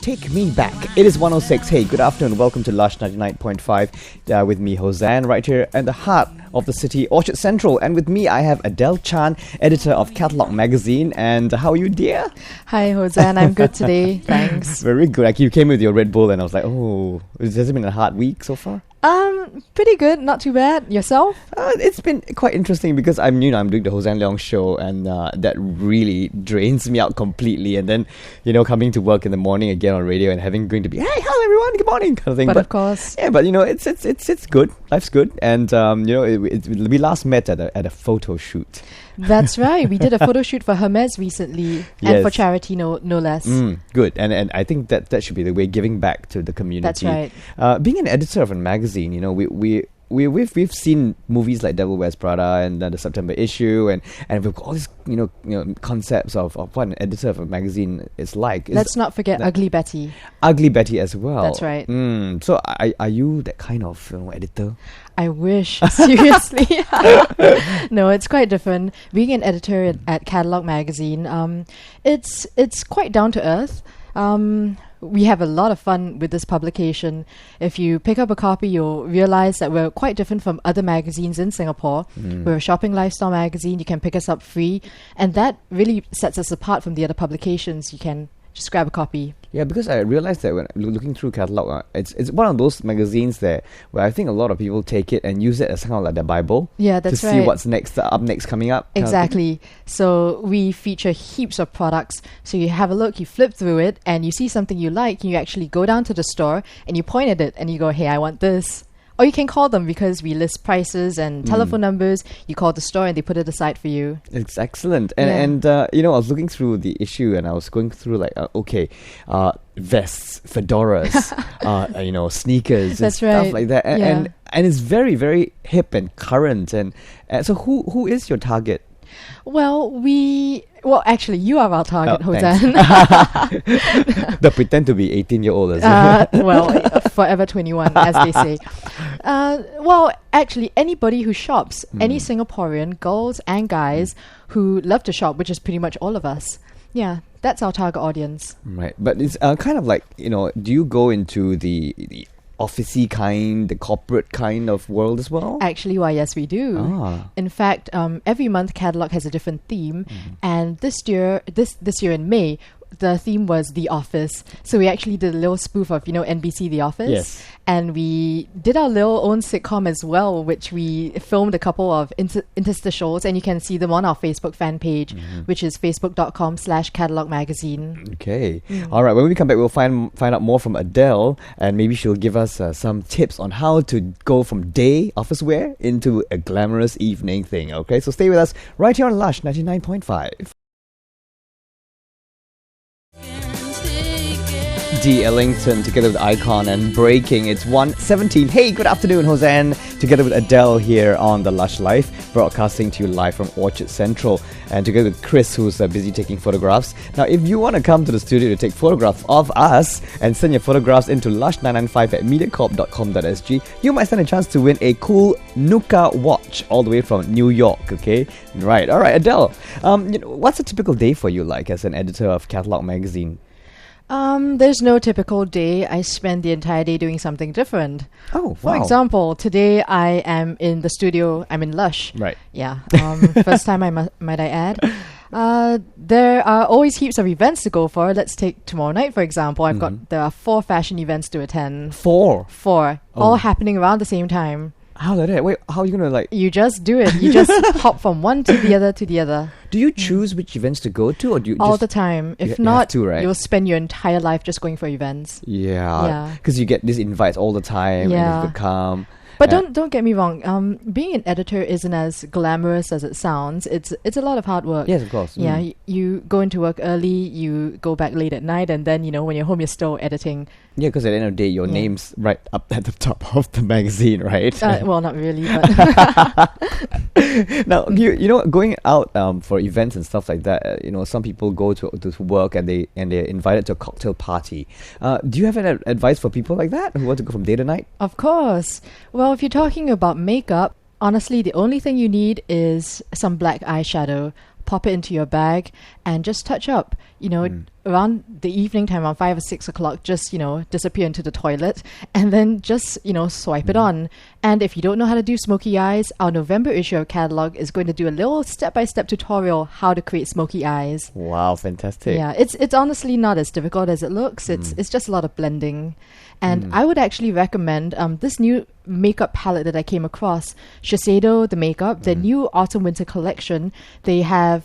Take me back. It is 106. Hey, good afternoon. Welcome to Lush 99.5 with me, Hossan, right here at the heart of the city, Orchard Central. And with me, I have Adele Chan, editor of Catalog Magazine. And how are you, dear? Hi, Hossan. I'm good today. Thanks. Very good. Like, you came with your Red Bull and I was like, oh, has it been a hard week so far? Pretty good. Not too bad. Yourself? It's been quite interesting because I'm doing the Hossan Leong show, and that really drains me out completely. And then, coming to work in the morning again on radio and going to be, hey, hello everyone, good morning, kind of thing. But of course, yeah. But it's good. Life's good, and we last met at a photo shoot. That's right. We did a photo shoot for Hermes recently, and for charity, no less. Good, and I think that should be the way, giving back to the community. That's right. Being an editor of a magazine, we've seen movies like Devil Wears Prada and the September issue, and we've got all these concepts of what an editor of a magazine is like. Let's not forget Ugly Betty. Ugly Betty as well. That's right. So are you that kind of editor? I wish, seriously. No, it's quite different. Being an editor at Catalog Magazine, it's quite down to earth. We have a lot of fun with this publication. If you pick up a copy, you'll realize that we're quite different from other magazines in Singapore. We're a shopping lifestyle magazine. You can pick us up free. And that really sets us apart from the other publications. You can just grab a copy. Yeah, because I realized that when looking through Catalog, it's one of those magazines where I think a lot of people take it and use it as kind of like their Bible. Yeah, that's right. To see what's up next coming up. Exactly. So we feature heaps of products. So you have a look, you flip through it, and you see something you like, and you actually go down to the store and you point at it and you go, hey, I want this. Or you can call them because we list prices and telephone numbers. You call the store and they put it aside for you. It's excellent. And I was looking through the issue and I was going through vests, fedoras, sneakers and stuff like that. And it's very, very hip and current. And so who is your target? Actually, you are our target, Hossan. They pretend to be 18-year-old as well. Forever 21, as they say. Actually, anybody who shops, any Singaporean, girls and guys who love to shop, which is pretty much all of us. Yeah, that's our target audience. Right, but it's kind of like, do you go into the officey kind, the corporate kind of world as well? Actually, yes, we do. In fact, every month Catalog has a different theme, and this year in May, the theme was The Office. So we actually did a little spoof of, NBC The Office. Yes. And we did our little own sitcom as well, which we filmed a couple of interstitials, and you can see them on our Facebook fan page, which is facebook.com/Catalog Magazine. Okay. All right. When we come back, we'll find out more from Adele, and maybe she'll give us some tips on how to go from day office wear into a glamorous evening thing. Okay. So stay with us right here on Lush 99.5. D. Ellington together with Icon and Breaking. It's 1:17. Hey, good afternoon, Hossan. Together with Adele here on the Lush Life, broadcasting to you live from Orchard Central, and together with Chris, who's busy taking photographs. Now, if you want to come to the studio to take photographs of us and send your photographs into lush995@mediacorp.com.sg, you might stand a chance to win a cool Nuka watch all the way from New York. Okay, right. All right, Adele. What's a typical day for you like as an editor of Catalog Magazine? There's no typical day. I spend the entire day doing something different. Oh, wow. For example, today I am in the studio. I'm in Lush. Right. Yeah. First time, might I add. There are always heaps of events to go for. Let's take tomorrow night, for example. There are 4 fashion events to attend. 4? 4. All happening around the same time. How like that? Wait, how are you going to You just do it. You just hop from one to the other to the other. Do you choose which events to go to, or do you all the time? If not, right? You'll spend your entire life just going for events. Yeah. Because you get these invites all the time, and you have to come. But don't get me wrong. Being an editor isn't as glamorous as it sounds. It's a lot of hard work. Yes, of course. Yeah, you go into work early, you go back late at night, and then when you're home, you're still editing. Yeah, because at the end of the day, your name's right up at the top of the magazine, right? Well, not really, but now going out for events and stuff like that. Some people go to work and they're invited to a cocktail party. Do you have an advice for people like that who want to go from day to night? Of course. Well, if you're talking about makeup, honestly, the only thing you need is some black eyeshadow. Pop it into your bag and just touch up. around the evening time, around 5 or 6 o'clock, just, disappear into the toilet and then just, swipe it on. And if you don't know how to do smoky eyes, our November issue of Catalog is going to do a little step-by-step tutorial how to create smoky eyes. Wow, fantastic. Yeah, it's honestly not as difficult as it looks. It's just a lot of blending. And I would actually recommend this new makeup palette that I came across, Shiseido, the makeup, the new autumn-winter collection. They have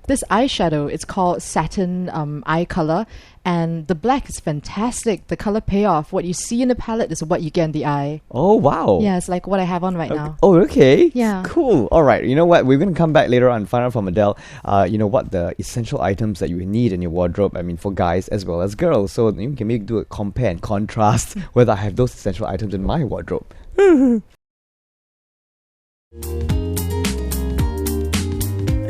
this eyeshadow. It's called Satin Eye Color. And the black is fantastic. The color payoff, what you see in the palette is what you get in the eye. Oh, wow. Yeah, it's like what I have on right now. Oh, okay. Yeah. Cool. All right. You know what? We're going to come back later on and find out from Adele, what the essential items that you need in your wardrobe, for guys as well as girls. So you can maybe do a compare and contrast whether I have those essential items in my wardrobe.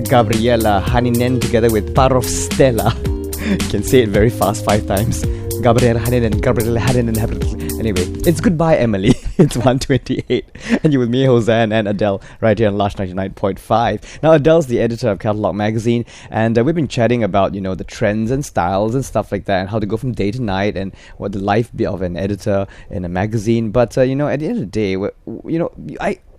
Gabriella Haninen together with Parov Stella. You can say it very fast 5 times. Gabriella Haninen, Gabriella Haninen. Anyway, it's Goodbye Emily. It's 1:28. And you're with me, Hossan, and Adele, right here on Lush 99.5. Now, Adele's the editor of Catalog Magazine, and we've been chatting about, the trends and styles and stuff like that, and how to go from day to night, and what the life be of an editor in a magazine. But, at the end of the day,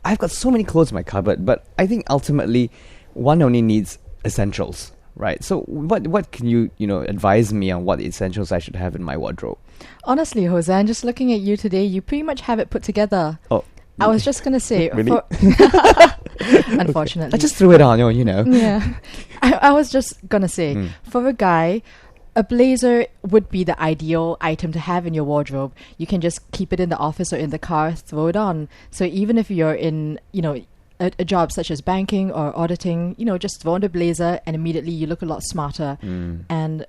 I've got so many clothes in my cupboard, but I think ultimately one only needs essentials. Right. So what can you, advise me on what essentials I should have in my wardrobe? Honestly, Hossan, just looking at you today, you pretty much have it put together. Oh. I was just going to say... Really? Unfortunately. I just threw it on, Yeah. I was just going to say, for a guy, a blazer would be the ideal item to have in your wardrobe. You can just keep it in the office or in the car, throw it on. So even if you're in, a job such as banking or auditing, just throw on the blazer and immediately you look a lot smarter. And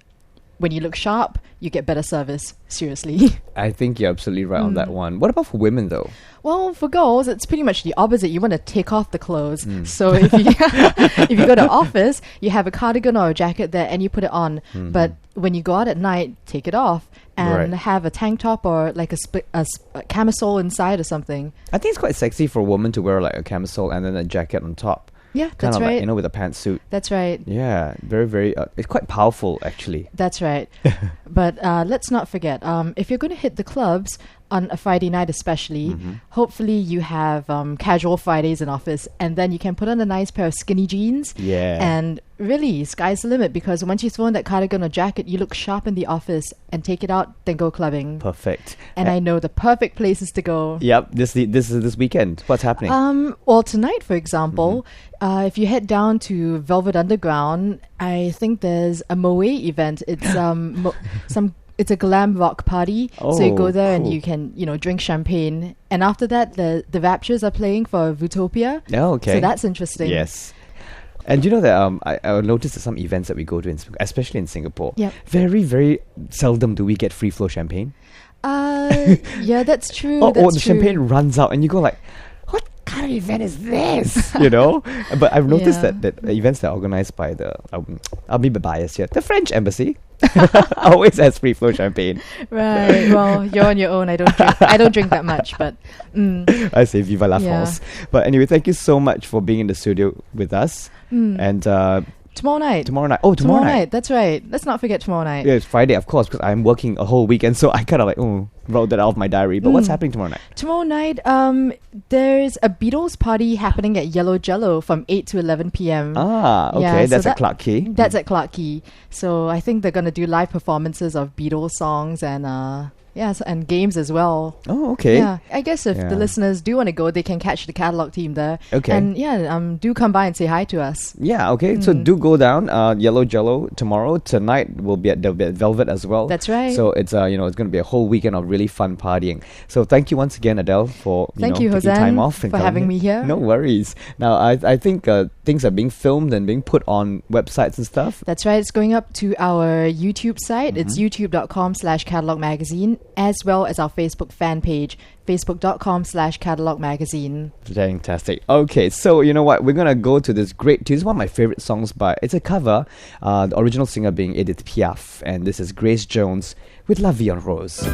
when you look sharp, you get better service. Seriously. I think you're absolutely right on that one. What about for women, though? Well, for girls, it's pretty much the opposite. You want to take off the clothes. So if you if you go to office, you have a cardigan or a jacket there and you put it on. But when you go out at night, take it off and have a tank top or like a camisole inside or something. I think it's quite sexy for a woman to wear like a camisole and then a jacket on top. Yeah, that's kind of right. like, with a pantsuit. That's right. Yeah, very, very... it's quite powerful, actually. That's right. But let's not forget, if you're going to hit the clubs on a Friday night especially, hopefully you have casual Fridays in office, and then you can put on a nice pair of skinny jeans. Yeah. And really, sky's the limit, because once you throw in that cardigan or jacket, you look sharp in the office, and take it out, then go clubbing. Perfect. And I know the perfect places to go. Yep, this is this weekend. What's happening? Well, tonight, for example, if you head down to Velvet Underground, I think there's a Moe event. It's it's a glam rock party. So you go there and you can, drink champagne. And after that, the Raptures are playing for Vutopia. Oh, okay. So that's interesting. Yes. And you know that I noticed that some events that we go to, especially in Singapore, very, very seldom do we get free flow champagne. Yeah, that's true. Or the champagne runs out and you go like, what kind of event is this? But I've noticed that events that are organized by I'll be biased here, the French embassy always has free flow champagne. Right. Well, you're on your own. I don't drink that much, but I say viva la France. But anyway, thank you so much for being in the studio with us. And tomorrow night. Oh, tomorrow night. That's right. Let's not forget tomorrow night. Yeah, it's Friday, of course, because I'm working a whole weekend, so I kind of wrote that out of my diary. But what's happening tomorrow night? Tomorrow night, there's a Beatles party happening at Yellow Jello from 8 to 11 p.m. Ah, okay. Yeah, that's at Clarke Quay. That's at Clarke Quay. So I think they're going to do live performances of Beatles songs and... and games as well. Oh, okay. Yeah, I guess if the listeners do want to go, they can catch the catalog team there. Okay. And do come by and say hi to us. Yeah, okay. So do go down Yellow Jello tomorrow. Tonight we'll be at Velvet as well. That's right. So it's it's going to be a whole weekend of really fun partying. So thank you once again, Adele, for taking time off and for having me here. No worries. Now I think things are being filmed and being put on websites and stuff. That's right. It's going up to our YouTube site. It's youtube.com/catalogmagazine, as well as our Facebook fan page, facebook.com/catalogmagazine. Fantastic. Okay, so you know what? We're going to go to this great tune. It's one of my favorite songs, it's a cover. The original singer being Edith Piaf. And this is Grace Jones with La Vie en Rose.